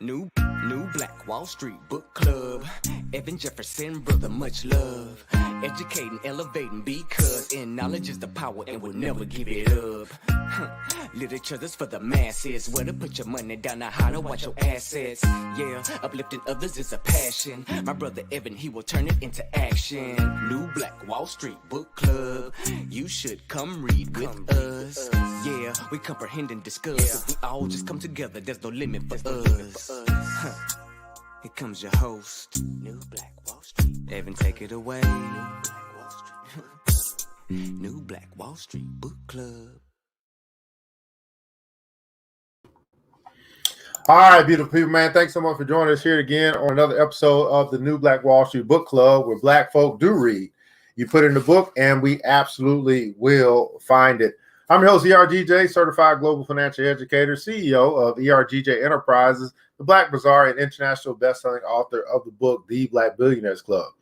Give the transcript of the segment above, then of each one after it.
New Black Wall Street Book Club. Evan Jefferson, brother, much love. Educating, elevating, because in knowledge is the power and we'll never give it up. Literature that's for the masses. Where to put your money down, now how to watch your assets. Yeah, uplifting others is a passion. My brother Evan, he will turn it into action. New Black Wall Street Book Club. You should come read with us. Yeah, we comprehend and discuss. If we all just come together, there's no limit for us. Here comes your host, New Black Wall Street. Evan, take it away. New Black Wall Street. New Black Wall Street Book Club. All right, beautiful people, man. Thanks so much for joining us here again on another episode of the New Black Wall Street Book Club, where Black folk do read. You put in the book, and we absolutely will find it. I'm your host, ERGJ, Certified Global Financial Educator, CEO of ERGJ Enterprises, the Black Bazaar, and international best-selling author of the book, The Black Billionaires Club.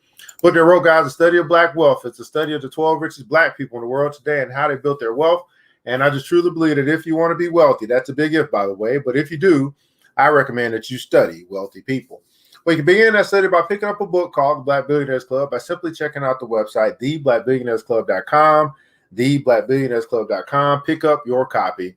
Book that wrote, guys, a study of Black wealth. It's a study of the 12 richest Black people in the world today and how they built their wealth. And I just truly believe that if you want to be wealthy, that's a big if, by the way, but if you do, I recommend that you study wealthy people. Well, you can begin that study by picking up a book called The Black Billionaires Club by simply checking out the website, theblackbillionairesclub.com, theblackbillionairesclub.com. Pick up your copy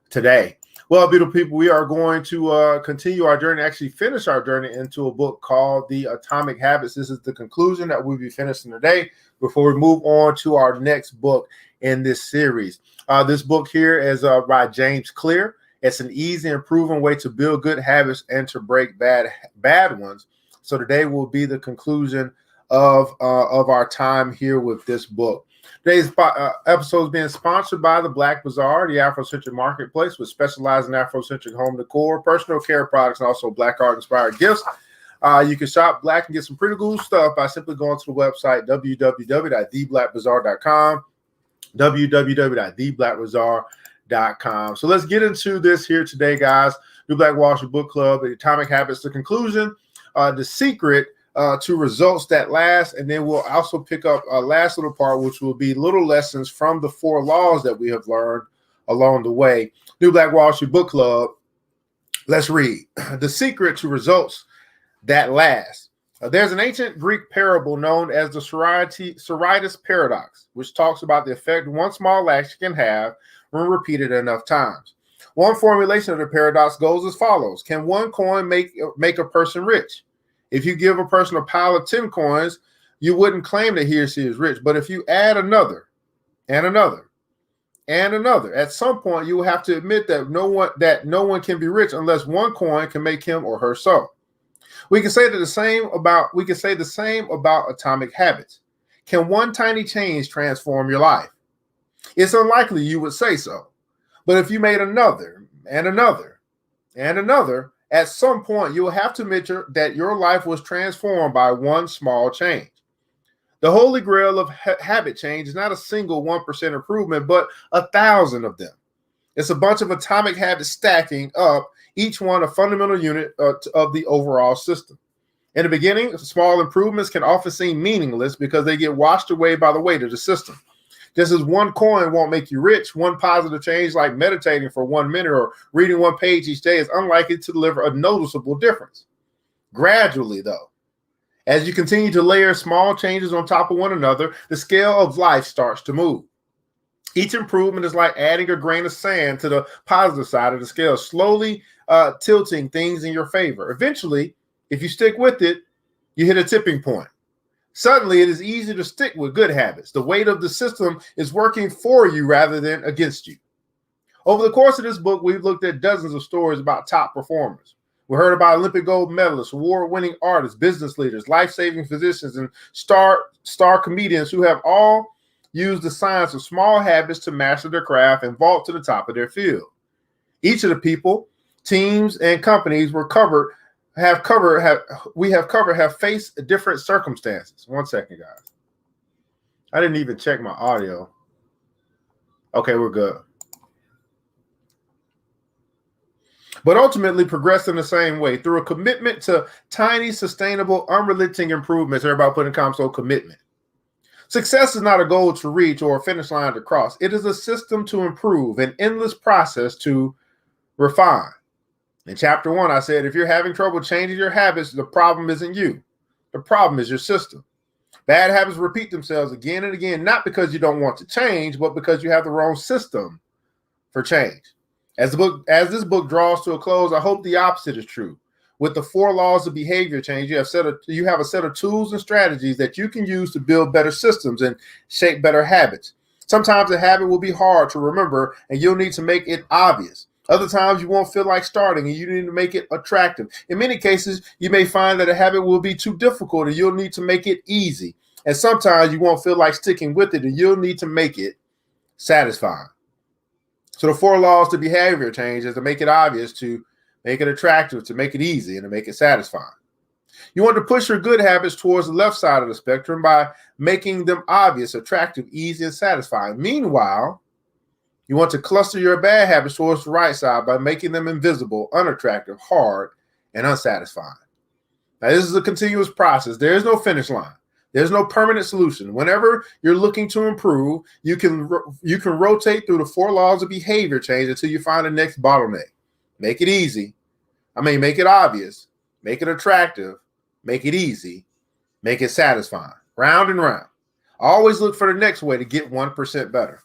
today. Well, beautiful people, we are going to continue our journey, actually finish our journey into a book called The Atomic Habits. This is the conclusion that we'll be finishing today before we move on to our next book in this series. This book here is by James Clear. It's an easy and proven way to build good habits and to break bad ones. So today will be the conclusion of our time here with this book. Today's episode is being sponsored by the Black Bazaar, the Afrocentric marketplace, which specializes in Afrocentric home decor, personal care products, and also Black art-inspired gifts. You can shop Black and get some pretty cool stuff by simply going to the website www.theblackbazaar.com, www.theblackbazaar.com. So let's get into this here today, guys. New Black Wall Street Book Club, The Atomic Habits, the conclusion, the secret to results that last, and then we'll also pick up a last little part, which will be little lessons from the 4 laws that we have learned along the way. New Black Wall Street Book Club. Let's read. The secret to results that last. There's an ancient Greek parable known as the Sorites paradox, which talks about the effect one small action can have when repeated enough times. One formulation of the paradox goes as follows. Can one coin make a person rich? If you give a person a pile of 10 coins, you wouldn't claim that he or she is rich. But if you add another and another and another, at some point you will have to admit that no one can be rich unless one coin can make him or her so. We can say the same about atomic habits. Can one tiny change transform your life? It's unlikely you would say so. But if you made another and another and another, at some point, you will have to admit that your life was transformed by one small change. The holy grail of habit change is not a single 1% improvement, but 1,000 of them. It's a bunch of atomic habits stacking up, each one a fundamental unit of the overall system. In the beginning, small improvements can often seem meaningless because they get washed away by the weight of the system. Just as one coin won't make you rich, one positive change like meditating for 1 minute or reading 1 page each day is unlikely to deliver a noticeable difference. Gradually, though, as you continue to layer small changes on top of one another, the scale of life starts to move. Each improvement is like adding a grain of sand to the positive side of the scale, slowly tilting things in your favor. Eventually, if you stick with it, you hit a tipping point. Suddenly, it is easy to stick with good habits. The weight of the system is working for you rather than against you. Over the course of this book, we've looked at dozens of stories about top performers. We heard about Olympic gold medalists, award-winning artists, business leaders, life-saving physicians, and star comedians who have all used the science of small habits to master their craft and vault to the top of their field. Each of the people, teams, and companies have faced different circumstances. 1 second, guys. I didn't even check my audio. Okay, we're good. But ultimately progressed in the same way through a commitment to tiny, sustainable, unrelenting improvements. Everybody put in console commitment. Success is not a goal to reach or a finish line to cross. It is a system to improve, an endless process to refine. In chapter 1, I said, if you're having trouble changing your habits, the problem isn't you. The problem is your system. Bad habits repeat themselves again and again, not because you don't want to change, but because you have the wrong system for change. As this book draws to a close, I hope the opposite is true. With the 4 laws of behavior change, you have a set of tools and strategies that you can use to build better systems and shape better habits. Sometimes a habit will be hard to remember, and you'll need to make it obvious. Other times you won't feel like starting and you need to make it attractive. In many cases, you may find that a habit will be too difficult and you'll need to make it easy. And sometimes you won't feel like sticking with it and you'll need to make it satisfying. So the 4 laws to behavior change is to make it obvious, to make it attractive, to make it easy, and to make it satisfying. You want to push your good habits towards the left side of the spectrum by making them obvious, attractive, easy, and satisfying. Meanwhile, you want to cluster your bad habits towards the right side by making them invisible, unattractive, hard, and unsatisfying. Now, this is a continuous process. There is no finish line. There's no permanent solution. Whenever you're looking to improve, you can rotate through the 4 laws of behavior change until you find the next bottleneck. Make it easy. Make it obvious. Make it attractive. Make it easy. Make it satisfying. Round and round. Always look for the next way to get 1% better.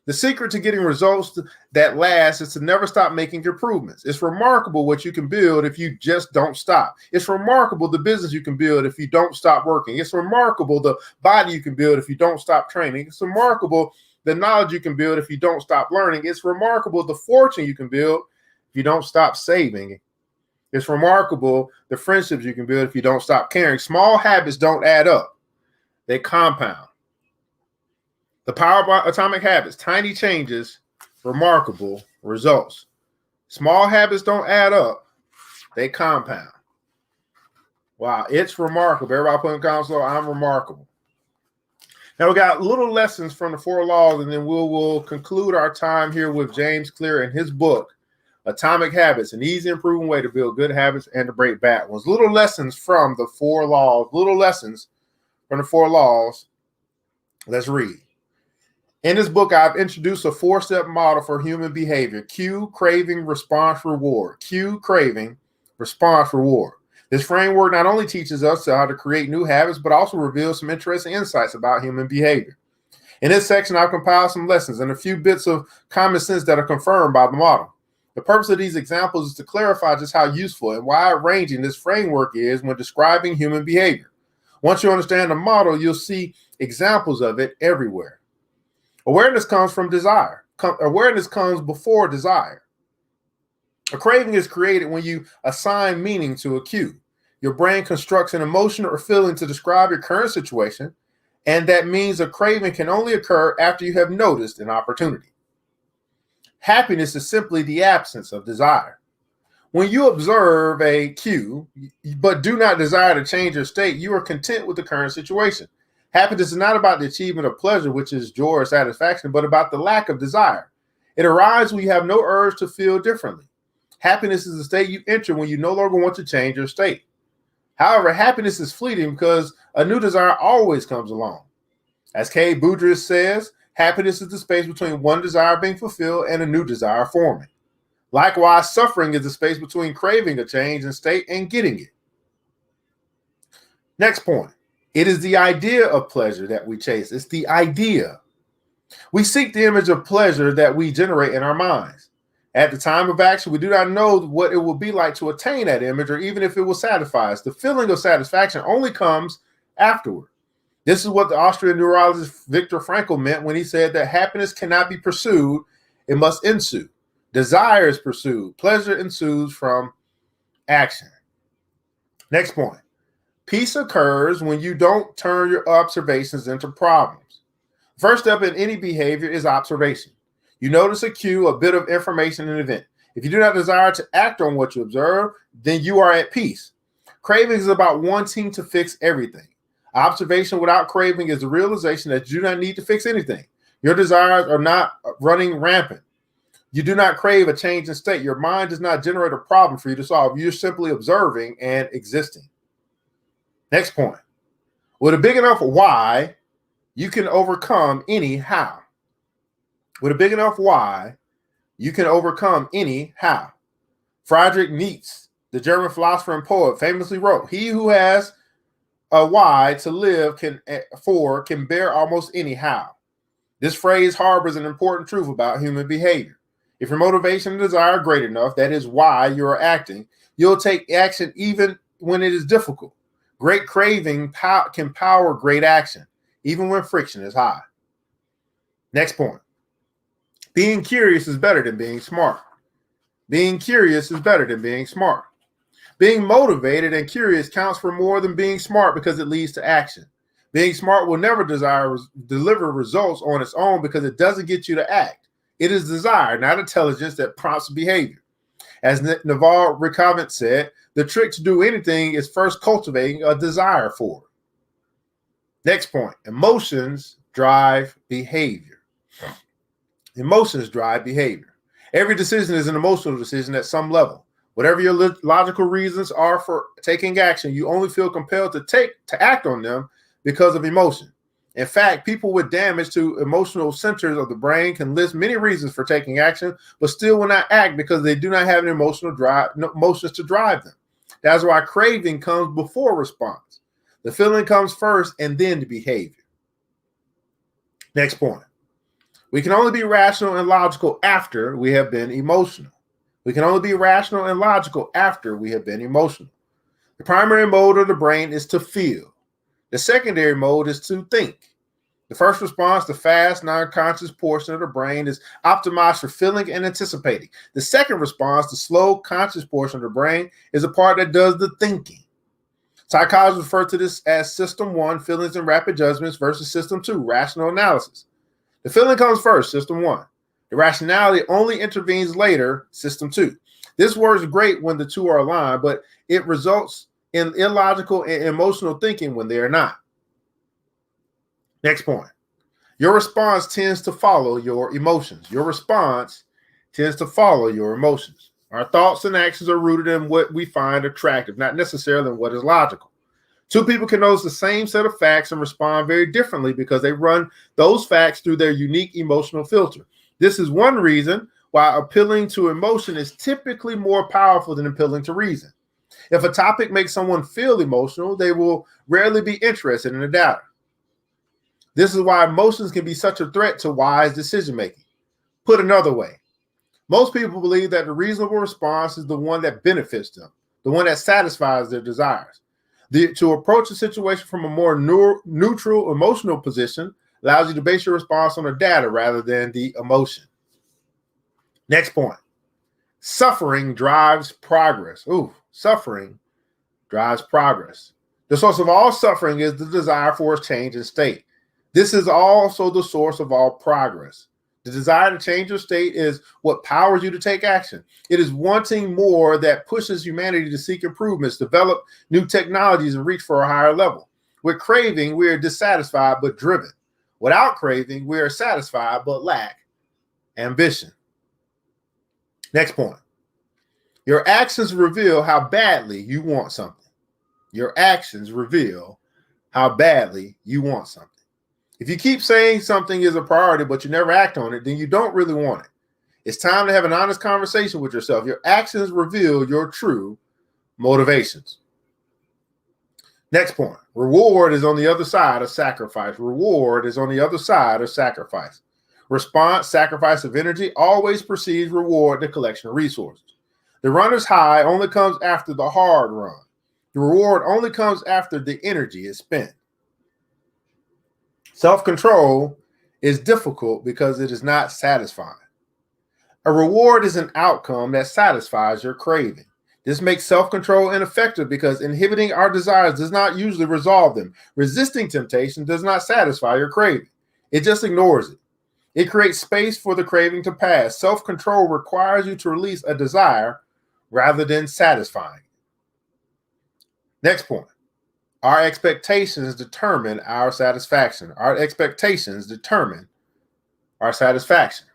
The secret to getting results that last is to never stop making improvements. It's remarkable what you can build if you just don't stop. It's remarkable the business you can build if you don't stop working. It's remarkable the body you can build if you don't stop training. It's remarkable the knowledge you can build if you don't stop learning. It's remarkable the fortune you can build if you don't stop saving. It's remarkable the friendships you can build if you don't stop caring. Small habits don't add up. They compound. The power of atomic habits, tiny changes, remarkable results. Small habits don't add up. They compound. Wow, it's remarkable. Everybody put in the comments below, I'm remarkable. Now we got little lessons from the 4 laws, and then we'll conclude our time here with James Clear and his book, Atomic Habits, an easy and proven way to build good habits and to break bad ones. Little lessons from the 4 laws. Little lessons from the 4 laws. Let's read. In this book, I've introduced a 4-step model for human behavior: cue, craving, response, reward. Cue, craving, response, reward. This framework not only teaches us how to create new habits, but also reveals some interesting insights about human behavior. In this section, I've compiled some lessons and a few bits of common sense that are confirmed by the model. The purpose of these examples is to clarify just how useful and wide-ranging this framework is when describing human behavior. Once you understand the model, you'll see examples of it everywhere. Awareness comes from desire. Awareness comes before desire. A craving is created when you assign meaning to a cue. Your brain constructs an emotion or feeling to describe your current situation, and that means a craving can only occur after you have noticed an opportunity. Happiness is simply the absence of desire. When you observe a cue, but do not desire to change your state, you are content with the current situation. Happiness is not about the achievement of pleasure, which is joy or satisfaction, but about the lack of desire. It arises when you have no urge to feel differently. Happiness is the state you enter when you no longer want to change your state. However, happiness is fleeting because a new desire always comes along. As Kay Boudreaux says, happiness is the space between one desire being fulfilled and a new desire forming. Likewise, suffering is the space between craving a change in state and getting it. Next point. It is the idea of pleasure that we chase. It's the idea. We seek the image of pleasure that we generate in our minds. At the time of action, we do not know what it will be like to attain that image or even if it will satisfy us. The feeling of satisfaction only comes afterward. This is what the Austrian neurologist Viktor Frankl meant when he said that happiness cannot be pursued, it must ensue. Desire is pursued. Pleasure ensues from action. Next point. Peace occurs when you don't turn your observations into problems. First step in any behavior is observation. You notice a cue, a bit of information, an event. If you do not desire to act on what you observe, then you are at peace. Craving is about wanting to fix everything. Observation without craving is the realization that you do not need to fix anything. Your desires are not running rampant. You do not crave a change in state. Your mind does not generate a problem for you to solve. You're simply observing and existing. Next point. With a big enough why, you can overcome any how. With a big enough why, you can overcome any how. Friedrich Nietzsche, the German philosopher and poet, famously wrote, "He who has a why to live can bear almost anyhow." This phrase harbors an important truth about human behavior. If your motivation and desire are great enough, that is why you are acting, you'll take action even when it is difficult. Great craving can power great action, even when friction is high. Next point. Being curious is better than being smart. Being curious is better than being smart. Being motivated and curious counts for more than being smart because it leads to action. Being smart will never deliver results on its own because it doesn't get you to act. It is desire, not intelligence, that prompts behavior. As Naval Ravikant said, the trick to do anything is first cultivating a desire for it. Next point, emotions drive behavior. Emotions drive behavior. Every decision is an emotional decision at some level. Whatever your logical reasons are for taking action, you only feel compelled to act on them because of emotion. In fact, people with damage to emotional centers of the brain can list many reasons for taking action, but still will not act because they do not have an emotions to drive them. That's why craving comes before response. The feeling comes first and then the behavior. Next point. We can only be rational and logical after we have been emotional. We can only be rational and logical after we have been emotional. The primary mode of the brain is to feel. The secondary mode is to think. The first response, the fast, non-conscious portion of the brain, is optimized for feeling and anticipating. The second response, the slow, conscious portion of the brain, is a part that does the thinking. Psychologists refer to this as System 1, feelings and rapid judgments, versus System 2, rational analysis. The feeling comes first, System 1. The rationality only intervenes later, System 2. This works great when the two are aligned, but it results in illogical and emotional thinking when they are not. Next point. Your response tends to follow your emotions. Your response tends to follow your emotions. Our thoughts and actions are rooted in what we find attractive, not necessarily in what is logical. Two people can notice the same set of facts and respond very differently because they run those facts through their unique emotional filter. This is one reason why appealing to emotion is typically more powerful than appealing to reason. If a topic makes someone feel emotional, they will rarely be interested in the data. This is why emotions can be such a threat to wise decision making. Put another way, most people believe that the reasonable response is the one that benefits them, the one that satisfies their desires. To approach a situation from a more neutral emotional position allows you to base your response on the data rather than the emotion. Next point. Suffering drives progress. Suffering drives progress. The source of all suffering is the desire for a change in state. This is also the source of all progress. The desire to change your state is what powers you to take action. It is wanting more that pushes humanity to seek improvements, develop new technologies, and reach for a higher level. With craving, we are dissatisfied but driven. Without craving, we are satisfied but lack ambition. Next point. Your actions reveal how badly you want something. Your actions reveal how badly you want something. If you keep saying something is a priority, but you never act on it, then you don't really want it. It's time to have an honest conversation with yourself. Your actions reveal your true motivations. Next point. Reward is on the other side of sacrifice. Reward is on the other side of sacrifice. Response, sacrifice of energy, always precedes reward, the collection of resources. The runner's high only comes after the hard run. The reward only comes after the energy is spent. Self-control is difficult because it is not satisfying. A reward is an outcome that satisfies your craving. This makes self-control ineffective because inhibiting our desires does not usually resolve them. Resisting temptation does not satisfy your craving. It just ignores it. It creates space for the craving to pass. Self-control requires you to release a desire rather than satisfying. Next point. Our expectations determine our satisfaction. Our expectations determine our satisfaction.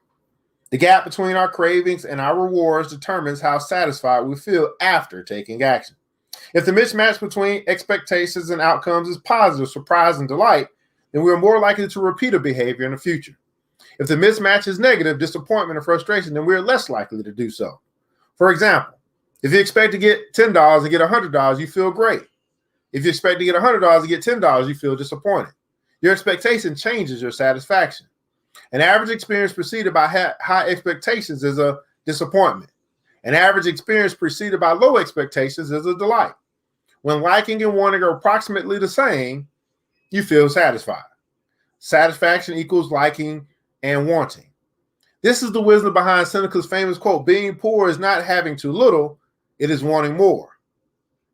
The gap between our cravings and our rewards determines how satisfied we feel after taking action. If the mismatch between expectations and outcomes is positive, surprise, and delight, then we are more likely to repeat a behavior in the future. If the mismatch is negative, disappointment, or frustration, then we are less likely to do so. For example, If you expect to get $10 and get $100, you feel great. If you expect to get $100 and get $10, you feel disappointed. Your expectation changes your satisfaction. An average experience preceded by high expectations is a disappointment. An average experience preceded by low expectations is a delight. When liking and wanting are approximately the same, you feel satisfied. Satisfaction equals liking and wanting. This is the wisdom behind Seneca's famous quote, being poor is not having too little, it is wanting more.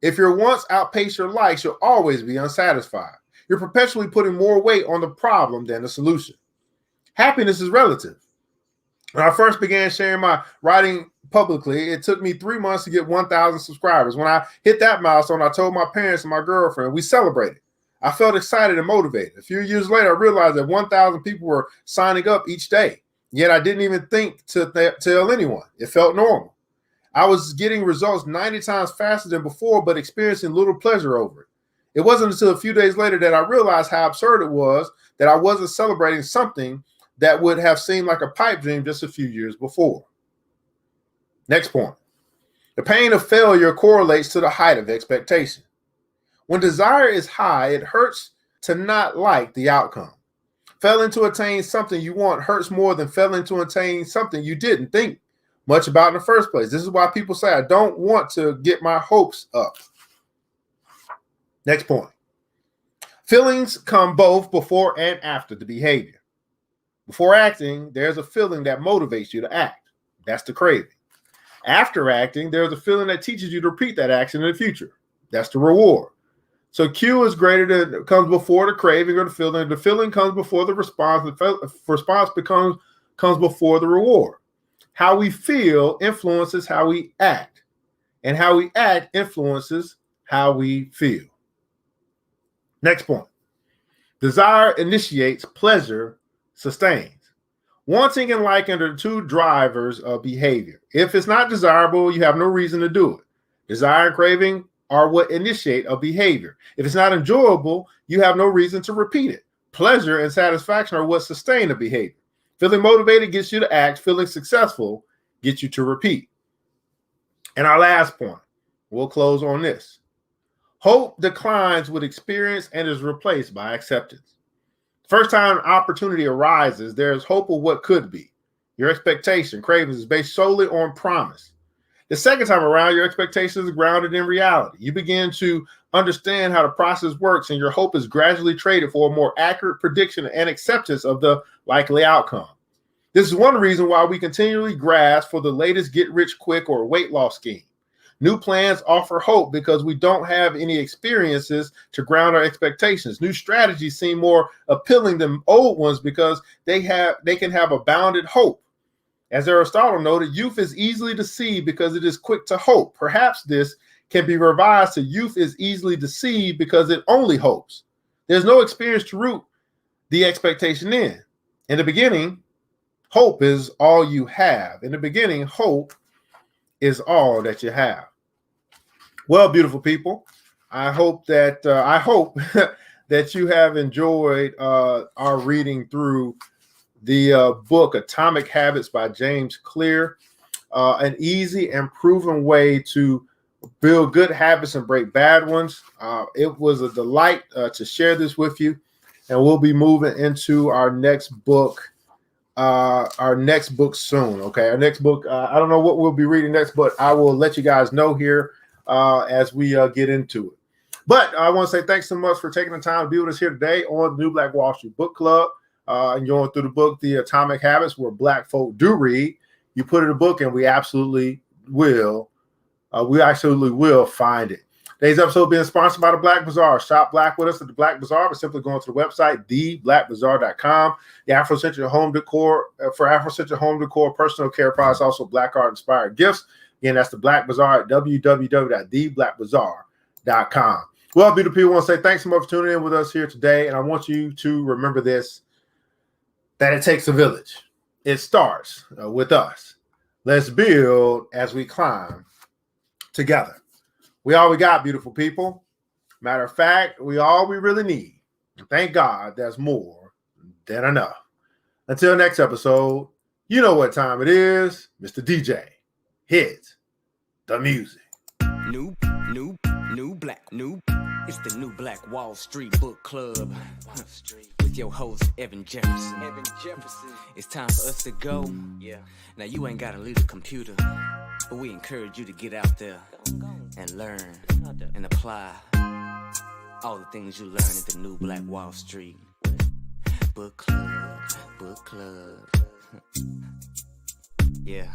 If your wants outpace your likes, you'll always be unsatisfied. You're perpetually putting more weight on the problem than the solution. Happiness is relative. When I first began sharing my writing publicly, it took me 3 months to get 1,000 subscribers. When I hit that milestone, I told my parents and my girlfriend, we celebrated. I felt excited and motivated. A few years later, I realized that 1,000 people were signing up each day. Yet I didn't even think to tell anyone. It felt normal. I was getting results 90 times faster than before, but experiencing little pleasure over it. It wasn't until a few days later that I realized how absurd it was that I wasn't celebrating something that would have seemed like a pipe dream just a few years before. Next point. The pain of failure correlates to the height of expectation. When desire is high, it hurts to not like the outcome. Failing to attain something you want hurts more than failing to attain something you didn't think much about in the first place. This is why people say, I don't want to get my hopes up. Next point. Feelings come both before and after the behavior. Before acting, there's a feeling that motivates you to act. That's the craving. After acting, there's a feeling that teaches you to repeat that action in the future. That's the reward. So Q is greater than, comes before the craving or the feeling. The feeling comes before the response. The response comes before the reward. How we feel influences how we act, and how we act influences how we feel. Next point. Desire initiates, pleasure sustains. Wanting and liking are the two drivers of behavior. If it's not desirable, you have no reason to do it. Desire and craving are what initiate a behavior. If it's not enjoyable, you have no reason to repeat it. Pleasure and satisfaction are what sustain a behavior. Feeling motivated gets you to act. Feeling successful gets you to repeat. And our last point, we'll close on this. Hope declines with experience and is replaced by acceptance. First time an opportunity arises, there's hope of what could be. Your expectation, cravings is based solely on promise. The second time around, your expectations are grounded in reality. You begin to understand how the process works, and your hope is gradually traded for a more accurate prediction and acceptance of the likely outcome. This is one reason why we continually grasp for the latest get-rich-quick or weight loss scheme. New plans offer hope because we don't have any experiences to ground our expectations. New strategies seem more appealing than old ones because they can have a bounded hope. As Aristotle noted, youth is easily deceived because it is quick to hope. Perhaps this can be revised to youth is easily deceived because it only hopes. There's no experience to root the expectation in. In the beginning, hope is all you have. In the beginning, hope is all that you have. Well, beautiful people, I hope that that you have enjoyed our reading through the book Atomic Habits by James Clear, an easy and proven way to build good habits and break bad ones. It was a delight to share this with you, and we'll be moving into our next book soon. Okay, our next book, I don't know what we'll be reading next, but I will let you guys know here as we get into it. But I want to say thanks so much for taking the time to be with us here today on the New Black Wall Street Book Club. And going through the book, The Atomic Habits, where Black folk do read. You put it in a book, and we absolutely will. We absolutely will find it. Today's episode being sponsored by the Black Bazaar. Shop Black with us at the Black Bazaar by simply going to the website, theblackbazaar.com. The Afrocentric home decor for Afrocentric home decor, personal care products, also Black art inspired gifts. Again, that's the Black Bazaar at www.theblackbazaar.com. Well, beautiful people, I want to say thanks so much for tuning in with us here today, and I want you to remember this. That it takes a village. It starts with us. Let's build as we climb together. We all we got, beautiful people. Matter of fact, we all we really need. And thank God there's more than enough. Until next episode, you know what time it is. Mr. DJ, hit the music. New black, it's the New Black Wall Street Book Club. With your host, Evan Jefferson. It's time for us to go. Yeah. Now, you ain't gotta leave the computer, but we encourage you to get out there and learn and apply all the things you learn at the New Black Wall Street Book Club. Yeah.